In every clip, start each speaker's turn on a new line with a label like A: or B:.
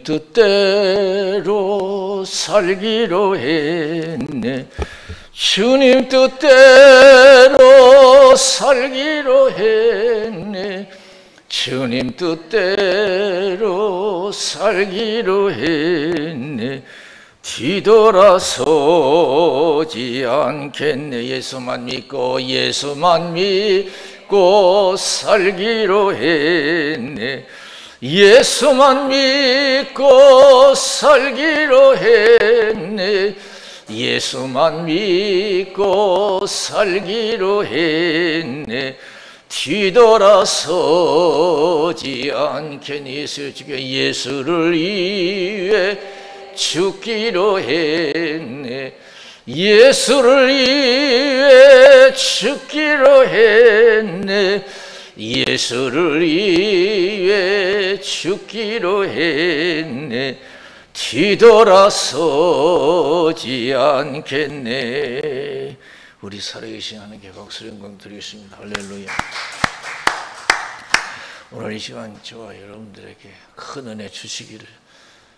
A: 뜻대로 살기로 했네. 주님 뜻대로 살기로 했네. 주님 뜻대로 살기로 했네. 뒤돌아서지 않겠네. 예수만 믿고 살기로 했네. 예수만 믿고 살기로 했네. 예수만 믿고 살기로 했네. 뒤돌아서지 않겠네. 예수를 위해 죽기로 했네. 예수를 위해 죽기로 했네. 예수를 위해 죽기로 했네. 뒤돌아서지 않겠네. 우리 살아계신 하나님께 박수 영광 드리겠습니다. 할렐루야. 오늘 이 시간 저와 여러분들에게 큰 은혜 주시기를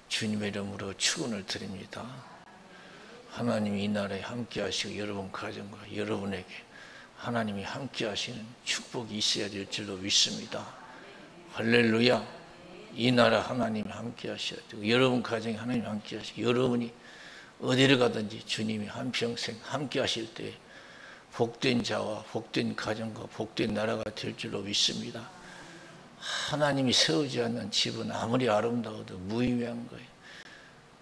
A: 주님의 이름으로 축원을 드립니다. 하나님이 이 나라에 함께 하시고 여러분 가정과 여러분에게 하나님이 함께 하시는 축복이 있어야 될 줄로 믿습니다. 할렐루야. 이 나라 하나님이 함께 하셔야 되고 여러분 가정에 하나님이 함께 하시고 여러분이 어디를 가든지 주님이 한평생 함께 하실 때 복된 자와 복된 가정과 복된 나라가 될 줄로 믿습니다. 하나님이 세우지 않는 집은 아무리 아름다워도 무의미한 거예요.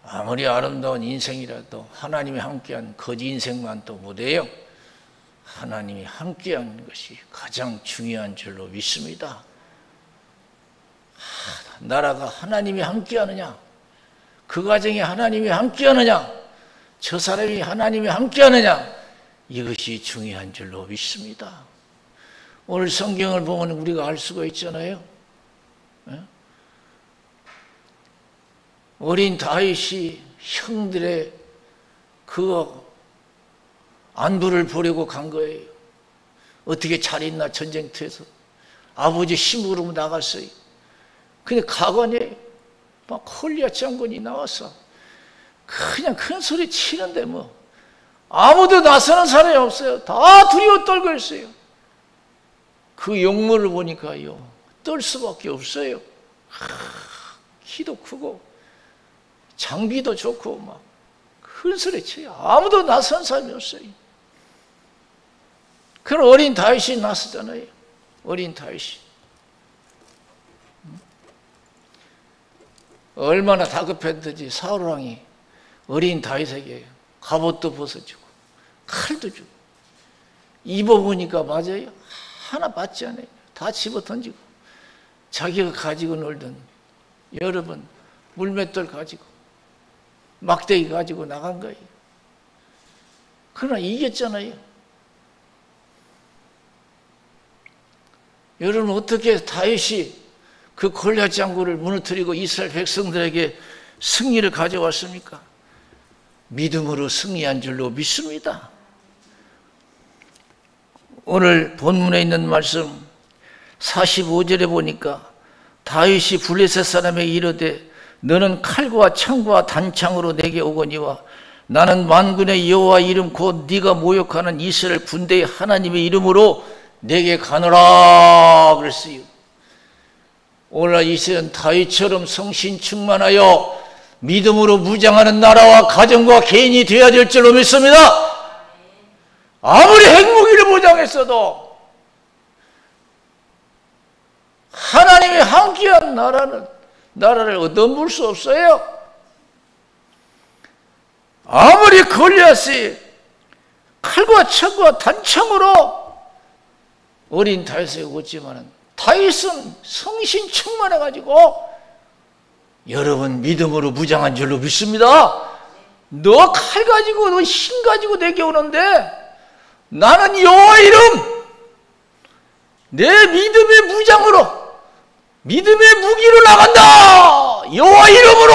A: 아무리 아름다운 인생이라도 하나님이 함께한 거지 인생만 또 못해요. 하나님이 함께하는 것이 가장 중요한 줄로 믿습니다. 나라가 하나님이 함께하느냐, 그 가정이 하나님이 함께하느냐, 저 사람이 하나님이 함께하느냐, 이것이 중요한 줄로 믿습니다. 오늘 성경을 보면 우리가 알 수가 있잖아요. 어린 다윗이 형들의 그 안부를 보려고 간 거예요. 어떻게 잘 있나 전쟁터에서. 아버지 힘으로 나갔어요. 근데 가관에 막 골리앗 장군이 나와서 그냥 큰 소리 치는데 뭐 아무도 나서는 사람이 없어요. 다 두려워 떨고 있어요. 그 용모를 보니까요, 떨 수밖에 없어요. 키도 크고 장비도 좋고 막 큰 소리 쳐요. 아무도 나선 사람이 없어요. 그럼 어린 다윗이 나서잖아요. 어린 다윗이. 얼마나 다급했든지 사울왕이 어린 다윗에게 갑옷도 벗어주고 칼도 주고 입어보니까 맞아요. 하나 맞지 않아요. 다 집어던지고 자기가 가지고 놀던 여러 번 물맷돌 가지고 막대기 가지고 나간 거예요. 그러나 이겼잖아요. 여러분 어떻게 다윗이 그 골리앗 장군을 무너뜨리고 이스라엘 백성들에게 승리를 가져왔습니까? 믿음으로 승리한 줄로 믿습니다. 오늘 본문에 있는 말씀 45절에 보니까 다윗이 블레셋 사람에게 이르되 너는 칼과 창과 단창으로 내게 오거니와 나는 만군의 여호와 이름 곧 네가 모욕하는 이스라엘 군대의 하나님의 이름으로 내게 가노라 그랬어요. 오늘날 이스라엘은 다윗처럼 성신 충만하여 믿음으로 무장하는 나라와 가정과 개인이 되어야 될 줄로 믿습니다. 아무리 핵무기를 무장했어도 하나님이 함께한 나라를 얻어물 수 없어요. 아무리 골리앗이 칼과 창과 단창으로 어린 다윗에게 오지만은 다윗은 성신 충만해가지고 여러분 믿음으로 무장한 줄로 믿습니다. 너 칼 가지고 너 힘 가지고 내게 오는데 나는 여호와 이름 내 믿음의 무장으로 믿음의 무기로 나간다. 여호와 이름으로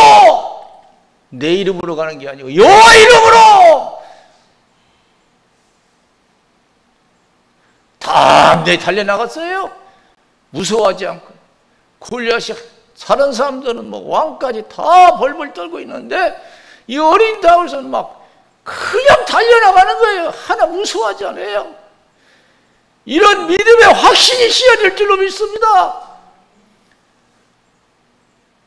A: 내 이름으로 가는 게 아니고 여호와 이름으로 담대히 달려나갔어요. 무서워하지 않고 골리앗이 다른 사람들은 뭐 왕까지 다 벌벌 떨고 있는데 이 어린 다윗은 막 그냥 달려나가는 거예요. 하나 무서워하지 않아요. 이런 믿음의 확신이 있어야 될 줄로 믿습니다.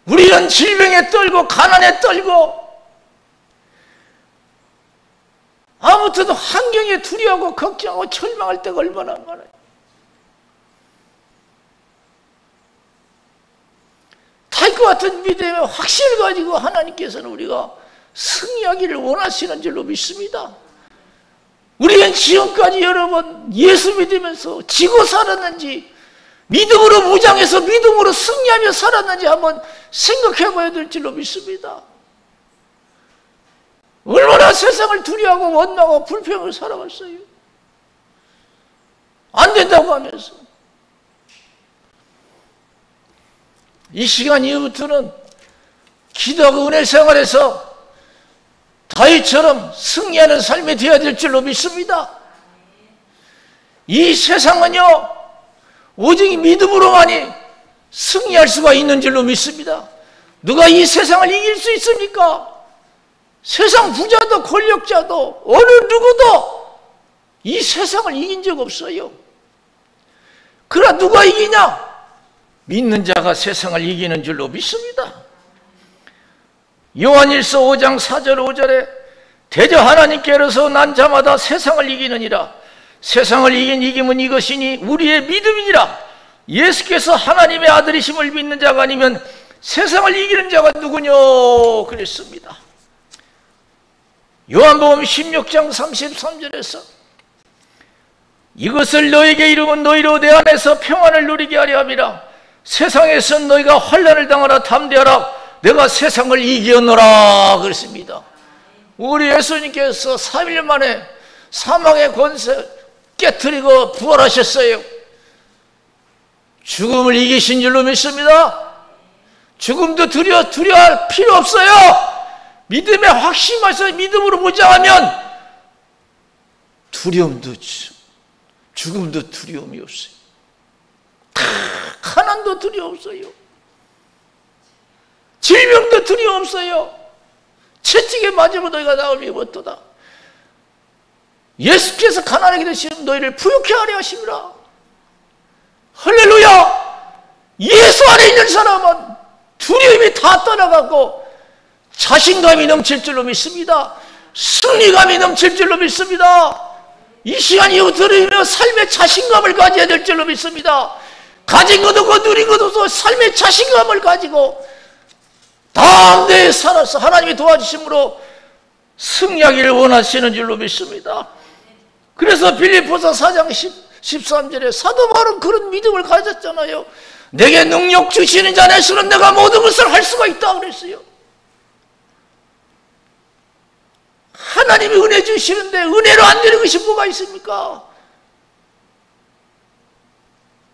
A: 우리는 질병에 떨고 가난에 떨고 아무튼 환경에 두려워하고 걱정하고 절망할 때가 얼마나 많아요. 다윗과 같은 믿음의 확신을 가지고 하나님께서는 우리가 승리하기를 원하시는 줄로 믿습니다. 우리는 지금까지 여러분 예수 믿으면서 지고 살았는지 믿음으로 무장해서 믿음으로 승리하며 살았는지 한번 생각해 봐야 될 줄로 믿습니다. 얼마나 세상을 두려워하고 원망하고 불평을 살아왔어요. 안 된다고 하면서. 이 시간 이후부터는 기도하고 은혜 생활에서 다윗처럼 승리하는 삶이 되어야 될 줄로 믿습니다. 이 세상은요 오직 믿음으로만이 승리할 수가 있는 줄로 믿습니다. 누가 이 세상을 이길 수 있습니까? 세상 부자도 권력자도 어느 누구도 이 세상을 이긴 적 없어요. 그러나 누가 이기냐? 믿는 자가 세상을 이기는 줄로 믿습니다. 요한일서 5장 4절 5절에 대저 하나님께로서 난 자마다 세상을 이기느니라. 세상을 이긴 이김은 이것이니 우리의 믿음이니라. 예수께서 하나님의 아들이심을 믿는 자가 아니면 세상을 이기는 자가 누구뇨? 그랬습니다. 요한복음 16장 33절에서 이것을 너에게 이루면 너희로 내 안에서 평안을 누리게 하려 함이라. 세상에서 너희가 환난을 당하라. 담대하라. 내가 세상을 이겼노라 그랬습니다. 우리 예수님께서 3일 만에 사망의 권세 깨트리고 부활하셨어요. 죽음을 이기신 줄로 믿습니다. 죽음도 두려워할 필요 없어요. 믿음에 확신하셔서 믿음으로 무장하면 두려움도 죽음도 두려움이 없어요. 가난도 두려움 없어요. 질병도 두려움 없어요. 채찍에 맞으면 너희가 나음이 어떠다. 예수께서 가난하게 되시면 너희를 부유케 하려 하심이라. 할렐루야. 예수 안에 있는 사람은 두려움이 다 떠나가고 자신감이 넘칠 줄로 믿습니다. 승리감이 넘칠 줄로 믿습니다. 이 시간 이후 들으며 삶의 자신감을 가져야 될 줄로 믿습니다. 가진 것도 없고 누린 것도 없어 삶의 자신감을 가지고 담대히 살아서 하나님이 도와주심으로 승리하기를 원하시는 줄로 믿습니다. 그래서 빌립보서 4장 13절에 사도 바울은 그런 믿음을 가졌잖아요. 내게 능력 주시는 자 안에서는 내가 모든 것을 할 수가 있다고 그랬어요. 하나님이 은혜 주시는데 은혜로 안 되는 것이 뭐가 있습니까?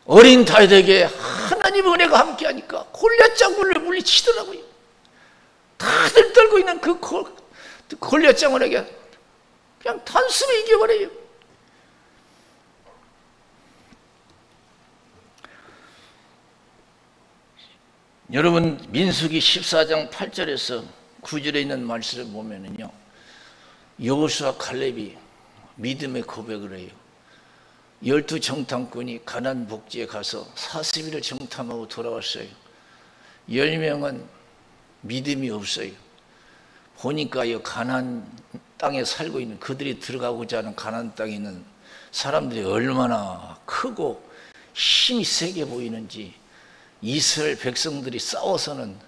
A: 어린 다윗에게 하나님의 은혜가 함께하니까 골리앗 장군을 물리치더라고요. 다들 떨고 있는 그 골리앗 장군에게 그냥 단숨에 이겨버려요. 여러분 민수기 14장 8절에서 9절에 있는 말씀을 보면은요, 여호수아 칼렙이 믿음의 고백을 해요. 12 정탐꾼이 가나안 복지에 가서 40일을 정탐하고 돌아왔어요. 10명은 믿음이 없어요. 보니까 이 가나안 땅에 살고 있는 그들이 들어가고자 하는 가나안 땅에 있는 사람들이 얼마나 크고 힘이 세게 보이는지 이스라엘 백성들이 싸워서는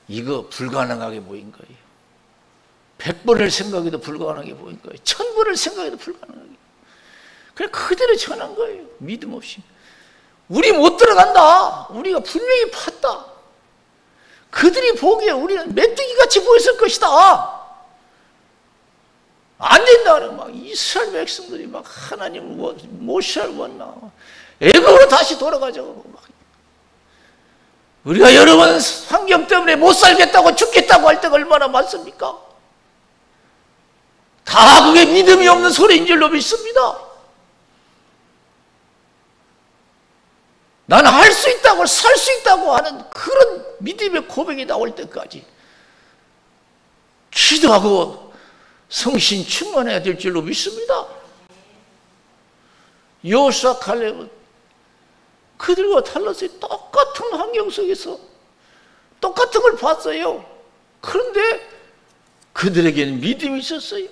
A: 이거 불가능하게 보인 거예요. 100번을 생각해도 불가능하게 보인 거예요. 1000번을 생각해도 불가능하게. 그래 그대로 전한 거예요. 믿음 없이. 우리 못 들어간다. 우리가 분명히 팠다. 그들이 보기에 우리는 메뚜기같이 보였을 것이다. 안 된다. 막 이스라엘 백성들이 막 하나님 모시아를 원나 애굽으로 다시 돌아가자고 막. 우리가 여러분 환경 때문에 못 살겠다고 죽겠다고 할 때가 얼마나 많습니까? 다 그게 믿음이 없는 소리인 줄로 믿습니다. 나는 할 수 있다고, 살 수 있다고 하는 그런 믿음의 고백이 나올 때까지 기도하고 성신 충만해야 될 줄로 믿습니다. 여호수아 갈렙은 그들과 달라서 똑같은 환경 속에서 똑같은 걸 봤어요. 그런데 그들에게는 믿음이 있었어요.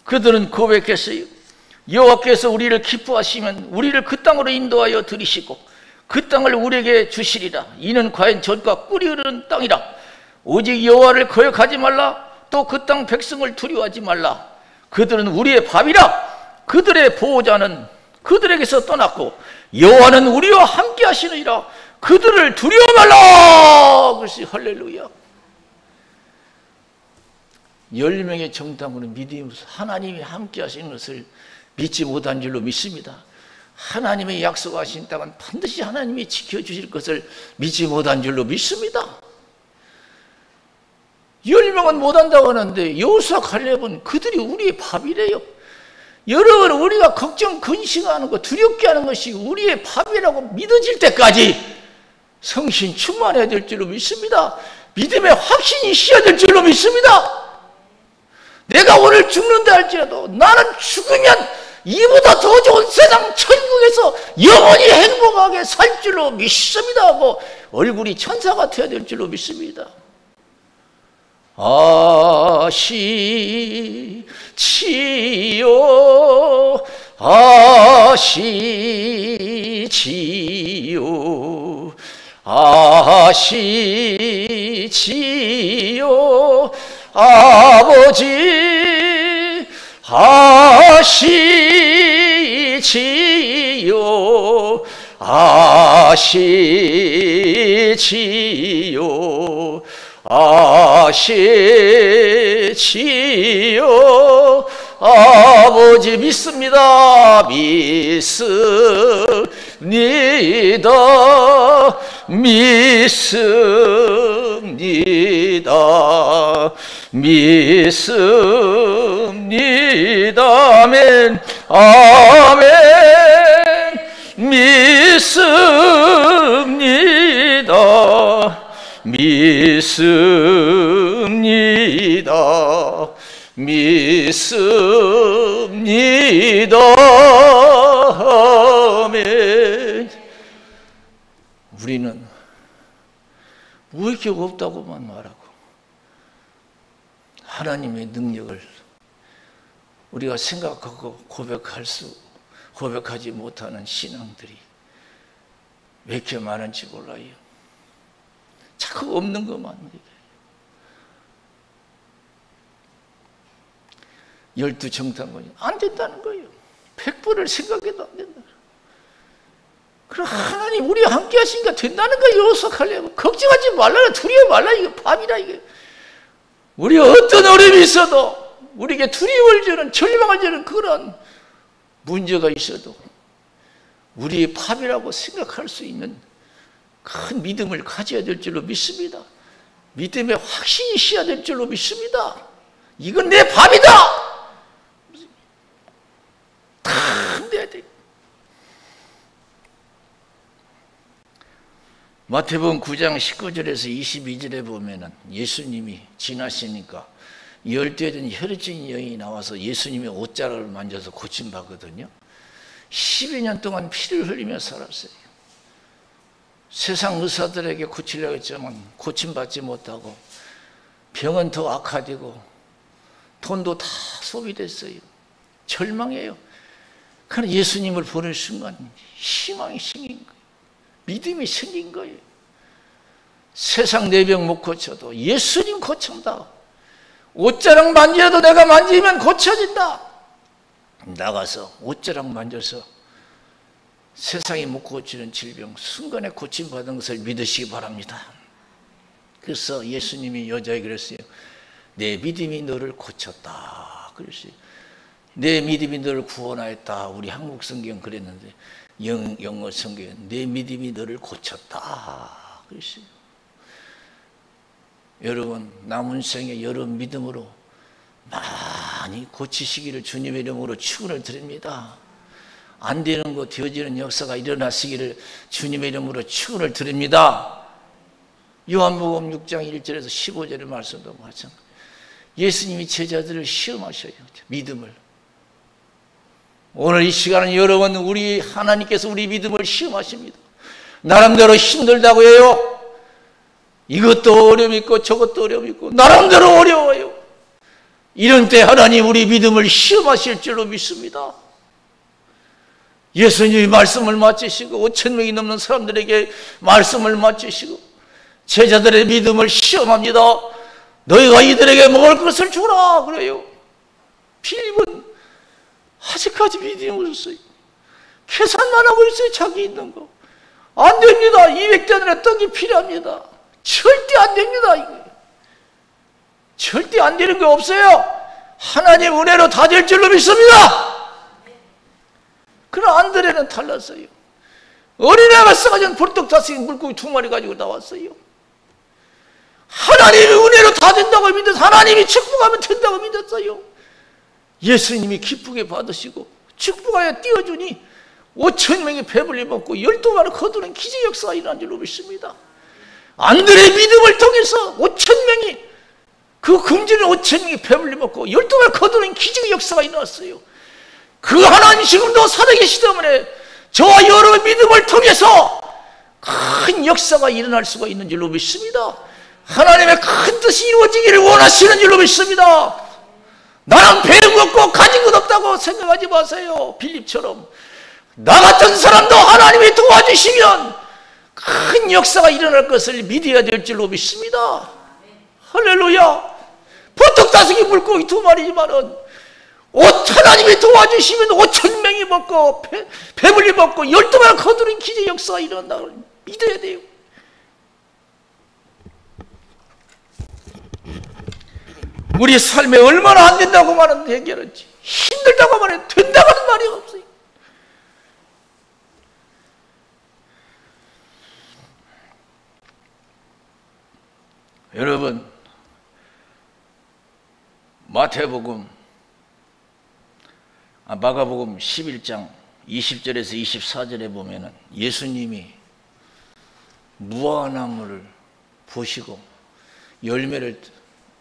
A: 그들은 고백했어요. 여호와께서 우리를 기뻐하시면 우리를 그 땅으로 인도하여 들이시고 그 땅을 우리에게 주시리라. 이는 과연 젖과 꿀이 흐르는 땅이라. 오직 여호와를 거역하지 말라. 또 그 땅 백성을 두려워하지 말라. 그들은 우리의 밥이라. 그들의 보호자는 그들에게서 떠났고 여호와는 우리와 함께 하시느니라. 그들을 두려워 말라. 그것이 할렐루야. 10명의 정당으로 믿으면서 하나님이 함께 하시는 것을 믿지 못한 줄로 믿습니다. 하나님의 약속하신 땅은 반드시 하나님이 지켜주실 것을 믿지 못한 줄로 믿습니다. 10명은 못한다고 하는데 여호수아 갈렙은 그들이 우리의 밥이래요. 여러분, 우리가 걱정 근심하는 것, 두렵게 하는 것이 우리의 밥이라고 믿어질 때까지 성신 충만해야 될 줄로 믿습니다. 믿음의 확신이 있어야 될 줄로 믿습니다. 내가 오늘 죽는다 할지라도 나는 죽으면 이보다 더 좋은 세상 천국에서 영원히 행복하게 살 줄로 믿습니다 하고 얼굴이 천사 같아야 될 줄로 믿습니다. 아시지요, 아시지요, 아시지요, 아버지 아시지요, 아시지요, 아시지요. 아버지 믿습니다. 믿습니다. 믿습니다. 믿습니다. 아멘. 아멘. 믿습니다. 믿습니다. 믿습니다. 아멘. 우리는 왜 이렇게 없다고만 말하고 하나님의 능력을 우리가 생각하고 고백하지 못하는 신앙들이 왜 이렇게 많은지 몰라요. 자꾸 없는 것만 얘기해요. 12정탐꾼이 안 된다는 거예요. 100%를 생각해도 안 된다. 그럼 하나님 우리와 함께 하시니까 된다는 거예요. 여호수아 갈렙은 걱정하지 말라, 두려워 말라. 이거 밥이라. 이게 우리 어떤 어려움이 있어도 우리에게 두려움을 주는, 절망을 주는 그런 문제가 있어도 우리의 밥이라고 생각할 수 있는 큰 믿음을 가져야 될 줄로 믿습니다. 믿음의 확신이 있어야 될 줄로 믿습니다. 이건 내 밥이다. 다 내야 돼. 마태복음 9장 19절에서 22절에 보면은 예수님이 지나시니까 열대된 혈증인 여인이 나와서 예수님의 옷자락을 만져서 고침받거든요. 12년 동안 피를 흘리며 살았어요. 세상 의사들에게 고치려고 했지만 고침받지 못하고 병은 더 악화되고 돈도 다 소비됐어요. 절망해요. 그러나 예수님을 보는 순간 희망이 생긴 거예요. 믿음이 생긴 거예요. 세상 내 병 못 고쳐도 예수님 고친다. 옷자락 만져도 내가 만지면 고쳐진다. 나가서 옷자락 만져서 세상이 못 고치는 질병 순간에 고침받은 것을 믿으시기 바랍니다. 그래서 예수님이 여자에게 그랬어요. 내 믿음이 너를 고쳤다. 그랬어요. 내 믿음이 너를 구원하였다. 우리 한국 성경 그랬는데 영어 성경은 내 믿음이 너를 고쳤다. 그랬어요. 여러분 남은 생에 여러분 믿음으로 많이 고치시기를 주님의 이름으로 축원을 드립니다. 안 되는 거 되어지는 역사가 일어나시기를 주님의 이름으로 축원을 드립니다. 요한복음 6장 1절에서 15절의 말씀도 마찬가지. 예수님이 제자들을 시험하셔요. 믿음을. 오늘 이 시간은 여러분, 우리 하나님께서 우리 믿음을 시험하십니다. 나름대로 힘들다고 해요. 이것도 어려움이 있고 저것도 어려움이 있고 나름대로 어려워요. 이런 때 하나님 우리 믿음을 시험하실 줄로 믿습니다. 예수님이 말씀을 마치시고 5,000명이 넘는 사람들에게 말씀을 마치시고 제자들의 믿음을 시험합니다. 너희가 이들에게 먹을 것을 주라 그래요. 빌립은 아직까지 믿음이 없었어요. 계산만 하고 있어요. 자기 있는 거. 안 됩니다. 200대나 떡이 필요합니다. 절대 안 됩니다. 이거. 절대 안 되는 게 없어요. 하나님 은혜로 다 될 줄로 믿습니다. 그러나 안드레는 달랐어요. 어린애가 써가지고 벌떡 5개 물고기 2마리 가지고 나왔어요. 하나님의 은혜로 다 된다고 믿어서 하나님이 축복하면 된다고 믿었어요. 예수님이 기쁘게 받으시고 축복하여 띄워주니 5,000명이 배불리 먹고 12마리 거두는 기적 역사가 일어난 줄로 믿습니다. 안드레의 믿음을 통해서 5,000명이 그 금지는 5,000명이 배불리 먹고 12마리 거두는 기적 역사가 일어났어요. 그 하나님 지금도 살아계시기 때문에 저와 여러분의 믿음을 통해서 큰 역사가 일어날 수가 있는 줄로 믿습니다. 하나님의 큰 뜻이 이루어지기를 원하시는 줄로 믿습니다. 나는 배는 없고 가진 것 없다고 생각하지 마세요. 빌립처럼 나 같은 사람도 하나님이 도와주시면 큰 역사가 일어날 것을 믿어야 될 줄로 믿습니다. 할렐루야. 보통 5개 물고기 2마리지만은 하나님이 도와주시면 5,000명이 먹고 배불리 먹고 12마리 거두는 기적 역사가 일어난다고 믿어야 돼요. 우리 삶에 얼마나 안 된다고 말은 해결하지, 힘들다고 말해 된다고 하는 말이 없어요. 여러분, 마가복음 11장 20절에서 24절에 보면은 예수님이 무화과나무를 보시고 열매를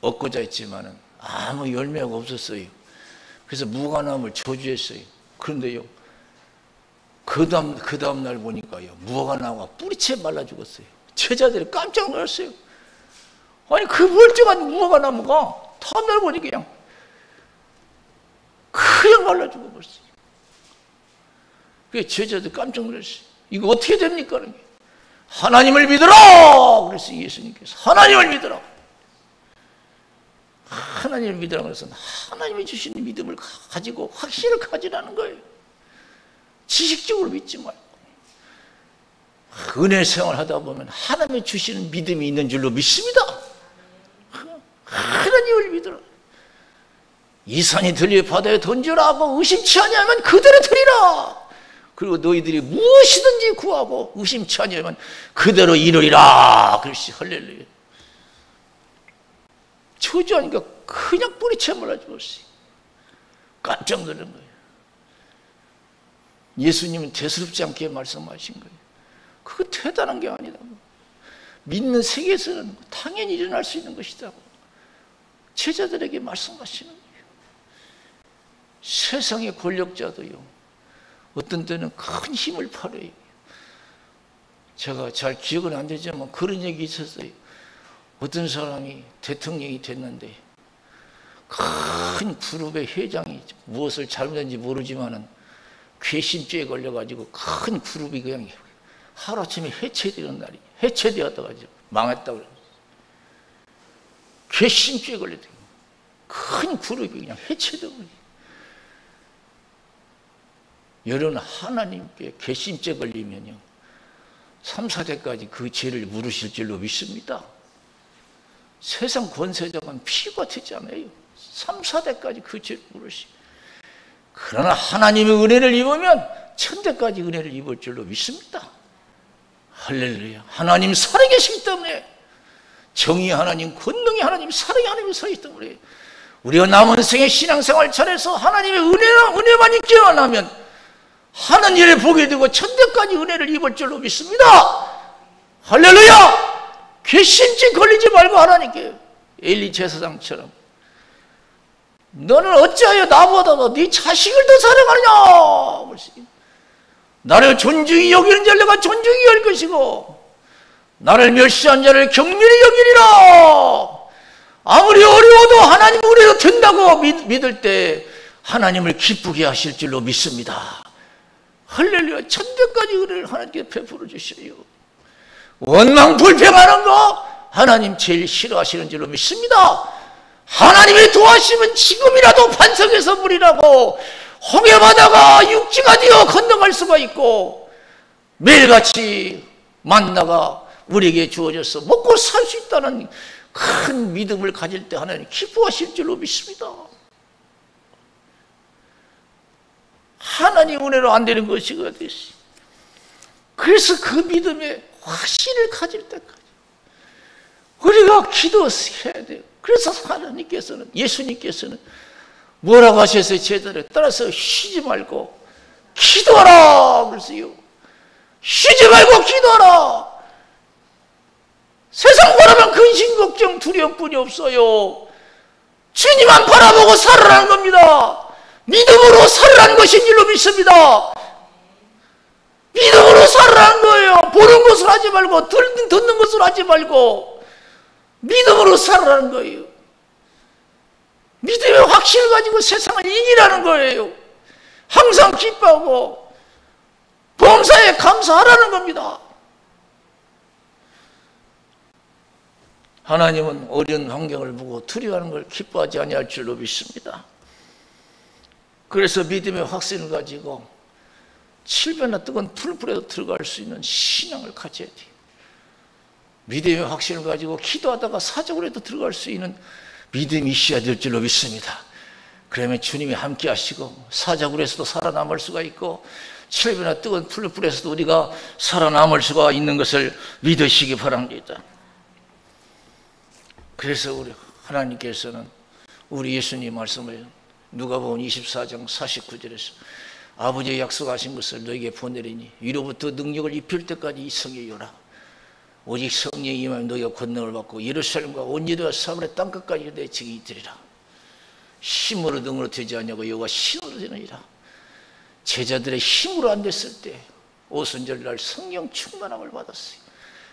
A: 얻고자 했지만은 아무 열매가 없었어요. 그래서 무화과나무를 저주했어요. 그런데요, 그 다음 날 보니까요, 무화과나무가 뿌리채 말라 죽었어요. 제자들이 깜짝 놀랐어요. 아니, 그 멀쩡한 무화과나무가 다음 날 보니까 그냥 말라 죽어버렸어요. 그래서 제자들 깜짝 놀랐어요. 이거 어떻게 됩니까? 하나님을 믿으라! 그랬어요. 예수님께서 하나님을 믿으라. 하나님을 믿으라고 해서 하나님이 주시는 믿음을 가지고 확신을 가지라는 거예요. 지식적으로 믿지 말고 은혜 생활을 하다 보면 하나님이 주시는 믿음이 있는 줄로 믿습니다. 하나님을 믿으라. 이 산이 들려 바다에 던지라고 의심치 아니하면 그대로 드리라. 그리고 너희들이 무엇이든지 구하고 의심치 아니하면 그대로 이루리라. 그렇지. 할렐루야. 저주하니까 그냥 뿌리채 몰라 죽었어요. 깜짝 놀란 거예요. 예수님은 대수롭지 않게 말씀하신 거예요. 그거 대단한 게 아니다고. 믿는 세계에서는 당연히 일어날 수 있는 것이다고 제자들에게 말씀하시는 거예요. 세상의 권력자도요, 어떤 때는 큰 힘을 발휘해요. 제가 잘 기억은 안 되지만 그런 얘기 있었어요. 어떤 사람이 대통령이 됐는데 큰 그룹의 회장이 무엇을 잘못했는지 모르지만은 괘씸죄에 걸려가지고 큰 그룹이 그냥 하루아침에 해체되는 날이, 해체되었다가 망했다고 그랬어요. 괘씸죄에 걸렸다. 큰 그룹이 그냥 해체되고. 여러분, 하나님께 괘씸죄 걸리면요 3, 4대까지 그 죄를 물으실 줄로 믿습니다. 세상 권세자만 피가 튀지 않아요. 3, 4대까지 그 죄를 물으시. 그러나 하나님의 은혜를 입으면 1000대까지 은혜를 입을 줄로 믿습니다. 할렐루야. 하나님 살아계시기 때문에, 정의 하나님, 권능의 하나님, 사랑의 하나님이 살아계시기 때문에 우리가 남은 생의 신앙생활 잘해서 하나님의 은혜만 있기만 하면 하는 일에 복이 되고 천대까지 은혜를 입을 줄로 믿습니다. 할렐루야! 괘씸죄 걸리지 말고 하나님께 엘리 제사장처럼 너는 어찌하여 나보다도 네 자식을 더 사랑하느냐? 나를 존중히 여기는 자를 내가 존중히 할 것이고 나를 멸시한 자를 경멸히 여기리라. 아무리 어려워도 하나님 우리도 된다고 믿을 때 하나님을 기쁘게 하실 줄로 믿습니다. 할렐루야. 천대까지 은혜를 하나님께 베풀어 주셔요. 원망 불평하는 거 하나님 제일 싫어하시는 줄로 믿습니다. 하나님의 도와심은 지금이라도 반석에서 물이라고 홍해바다가 육지가 되어 건너갈 수가 있고 매일같이 만나가 우리에게 주어져서 먹고 살 수 있다는 큰 믿음을 가질 때 하나님 기뻐하실 줄로 믿습니다. 하나님 은혜로 안 되는 것이 어디있어요. 그래서 그 믿음의 확신을 가질 때까지 우리가 기도해야 돼요. 그래서 하나님께서는, 예수님께서는 뭐라고 하셨어요? 제자들에 따라서 쉬지 말고 기도하라 그랬어요. 쉬지 말고 기도하라. 세상 바라면 근심 걱정 두려움뿐이 없어요. 주님만 바라보고 살아라는 겁니다. 믿음으로 살아라는 것인 줄로 믿습니다. 믿음으로 살아라는 거예요. 보는 것을 하지 말고 듣는 것을 하지 말고 믿음으로 살아라는 거예요. 믿음의 확신을 가지고 세상을 이기라는 거예요. 항상 기뻐하고 범사에 감사하라는 겁니다. 하나님은 어려운 환경을 보고 두려워하는 걸 기뻐하지 아니할 줄로 믿습니다. 그래서 믿음의 확신을 가지고 7배나 뜨거운 풀불에도 들어갈 수 있는 신앙을 가져야 돼요. 믿음의 확신을 가지고 기도하다가 사적으로도 들어갈 수 있는 믿음이 있어야 될 줄로 믿습니다. 그러면 주님이 함께 하시고 사적으로서도 살아남을 수가 있고 7배나 뜨거운 풀불에서도 우리가 살아남을 수가 있는 것을 믿으시기 바랍니다. 그래서 우리 하나님께서는 우리 예수님 말씀을 누가복음 24장 49절에서 아버지의 약속하신 것을 너에게 보내리니 위로부터 능력을 입힐 때까지 이성이여라. 오직 성령이 임하면 너희가 권능을 받고 예루살렘과 온 유대와 사마리아 땅끝까지 내 증인이 되리라. 힘으로 능으로 되지 않냐고 여호와 신으로 되느니라. 제자들의 힘으로 안 됐을 때 오순절날 성령 충만함을 받았어요.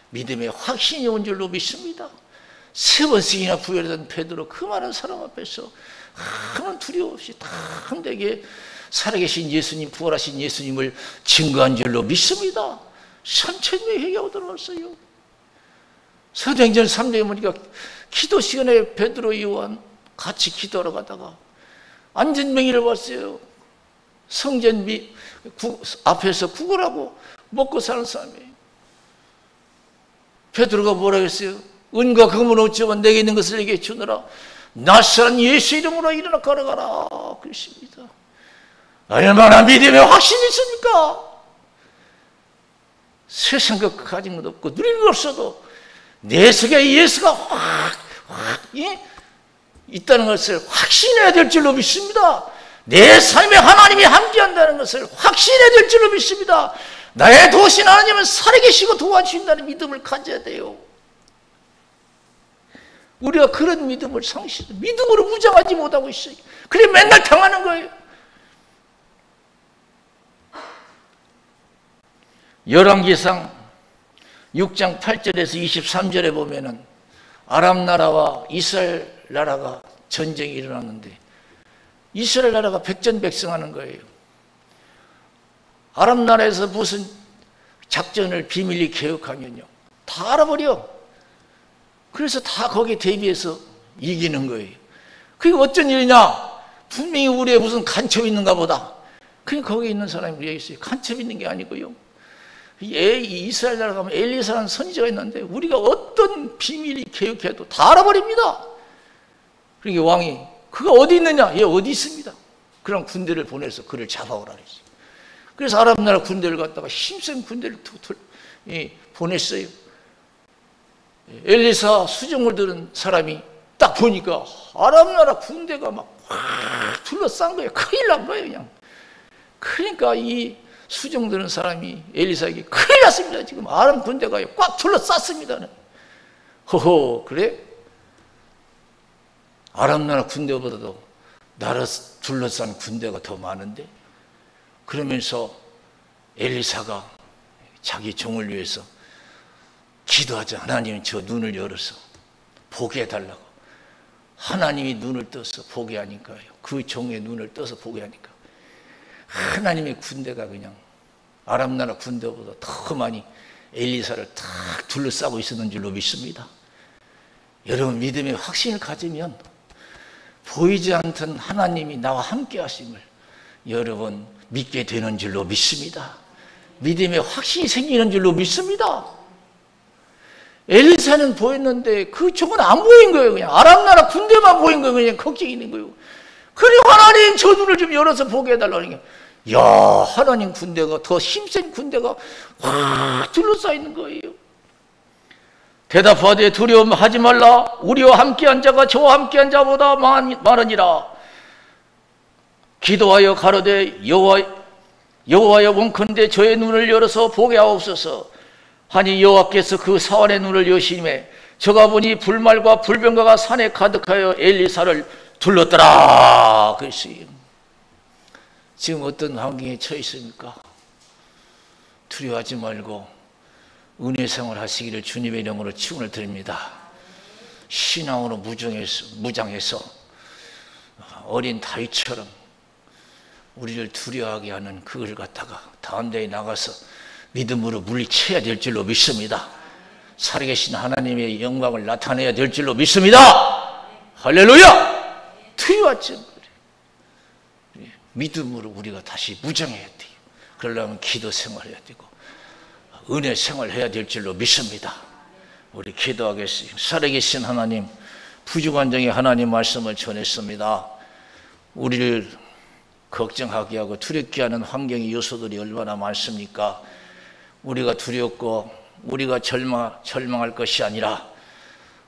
A: 믿음의 확신이 온 줄로 믿습니다. 3번씩이나 부활했던 베드로 그 많은 사람 앞에서 아무 두려움 없이 담대하게 살아계신 예수님, 부활하신 예수님을 증거한 줄로 믿습니다. 3,000명이 회개하고 들어왔어요. 사도행전 3장에 보니까 기도 시간에 베드로, 요한 같이 기도하러 가다가 안전병이를 봤어요. 성전 앞에서 구걸하고 먹고 사는 사람이에요. 베드로가 뭐라고 했어요? 은과 금은 없지만 내게 있는 것을 내게 주느라 나사렛 예수 이름으로 일어나 걸어가라 그랬습니다. 얼마나 믿음의 확신이 있습니까? 세상 것 가진 것 없고 누리는 것 없어도 내 속에 예수가 확 있다는 것을 확신해야 될 줄로 믿습니다. 내 삶에 하나님이 함께한다는 것을 확신해야 될 줄로 믿습니다. 나의 도우신 하나님은 살아계시고 도와주신다는 믿음을 가져야 돼요. 우리가 그런 믿음을 상실해서 믿음으로 무장하지 못하고 있어요. 그래 맨날 당하는 거예요. 열왕기상 6장 8절에서 23절에 보면은 아람 나라와 이스라엘 나라가 전쟁이 일어났는데 이스라엘 나라가 백전백승하는 거예요. 아람 나라에서 무슨 작전을 비밀리 계획하면요 다 알아버려. 그래서 다 거기에 대비해서 이기는 거예요. 그게 어쩐 일이냐? 분명히 우리에 무슨 간첩이 있는가 보다. 그냥 거기에 있는 사람이 얘기했어요. 간첩이 있는 게 아니고요. 이스라엘 나라 가면 엘리사라는 선지자가 있는데 우리가 어떤 비밀이 계획해도 다 알아버립니다. 그러니까 왕이 그가 어디 있느냐? 얘 어디 있습니다. 그럼 군대를 보내서 그를 잡아오라 그랬어요. 그래서 아람 나라 군대를 갖다가 힘센 군대를 보냈어요. 엘리사 수정을 들은 사람이 딱 보니까 아람 나라 군대가 막 둘러싼 거예요. 큰일 난 거예요. 그냥. 그러니까 이 수정드는 사람이 엘리사에게 큰일 났습니다. 지금 아람 군대가 꽉 둘러쌌습니다. 허허, 그래? 아람 나라 군대보다도 나라 둘러싼 군대가 더 많은데? 그러면서 엘리사가 자기 종을 위해서 기도하자. 하나님 저 눈을 열어서 보게 해달라고. 하나님이 눈을 떠서 보게 하니까요. 그 종의 눈을 떠서 보게 하니까 하나님의 군대가 그냥 아람 나라 군대보다 더 많이 엘리사를 탁 둘러싸고 있었는 줄로 믿습니다. 여러분, 믿음의 확신을 가지면 보이지 않던 하나님이 나와 함께 하심을 여러분 믿게 되는 줄로 믿습니다. 믿음의 확신이 생기는 줄로 믿습니다. 엘리사는 보였는데 그 종은 안 보인 거예요. 그냥 아람 나라 군대만 보인 거예요. 그냥 걱정이 있는 거예요. 그리고 하나님 저 눈을 좀 열어서 보게 해달라니까, 야, 하나님 군대가, 더 힘센 군대가 확 둘러싸여 있는 거예요. 대답하되 두려움하지 말라. 우리와 함께한 자가 저와 함께한 자보다 많으니라. 기도하여 가로되 여호와여 원컨대 저의 눈을 열어서 보게 하옵소서 하니 여호와께서 그 사환의 눈을 여시매 저가 보니 불말과 불병거가 산에 가득하여 엘리사를 둘렀더라. 그랬어요. 지금 어떤 환경에 처해 있습니까? 두려워하지 말고 은혜 생활 하시기를 주님의 이름으로 축원을 드립니다. 신앙으로 무장해서 어린 다윗처럼 우리를 두려워하게 하는 그걸 갖다가 다음 대에 나가서 믿음으로 물리쳐야 될 줄로 믿습니다. 살아계신 하나님의 영광을 나타내야 될 줄로 믿습니다. 할렐루야! 두려워하지 말아요. 믿음으로 우리가 다시 무장해야 돼요. 그러려면 기도 생활해야 되고 은혜 생활해야 될 줄로 믿습니다. 우리 기도하겠습니다. 살아계신 하나님, 부족한 중에 하나님 말씀을 전했습니다. 우리를 걱정하게 하고 두렵게 하는 환경의 요소들이 얼마나 많습니까? 우리가 두렵고 우리가 절망할 것이 아니라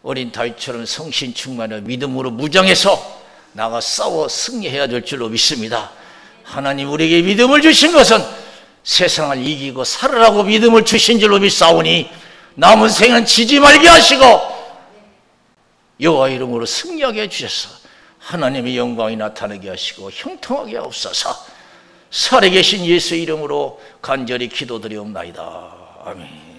A: 어린 다윗처럼 성신 충만해 믿음으로 무장해서 나가 싸워 승리해야 될 줄로 믿습니다. 하나님 우리에게 믿음을 주신 것은 세상을 이기고 살으라고 믿음을 주신 줄로 믿사오니 남은 생은 지지 말게 하시고 여호와 이름으로 승리하게 해주셔서 하나님의 영광이 나타나게 하시고 형통하게 하옵소서. 살아계신 예수 이름으로 간절히 기도드리옵나이다. 아멘.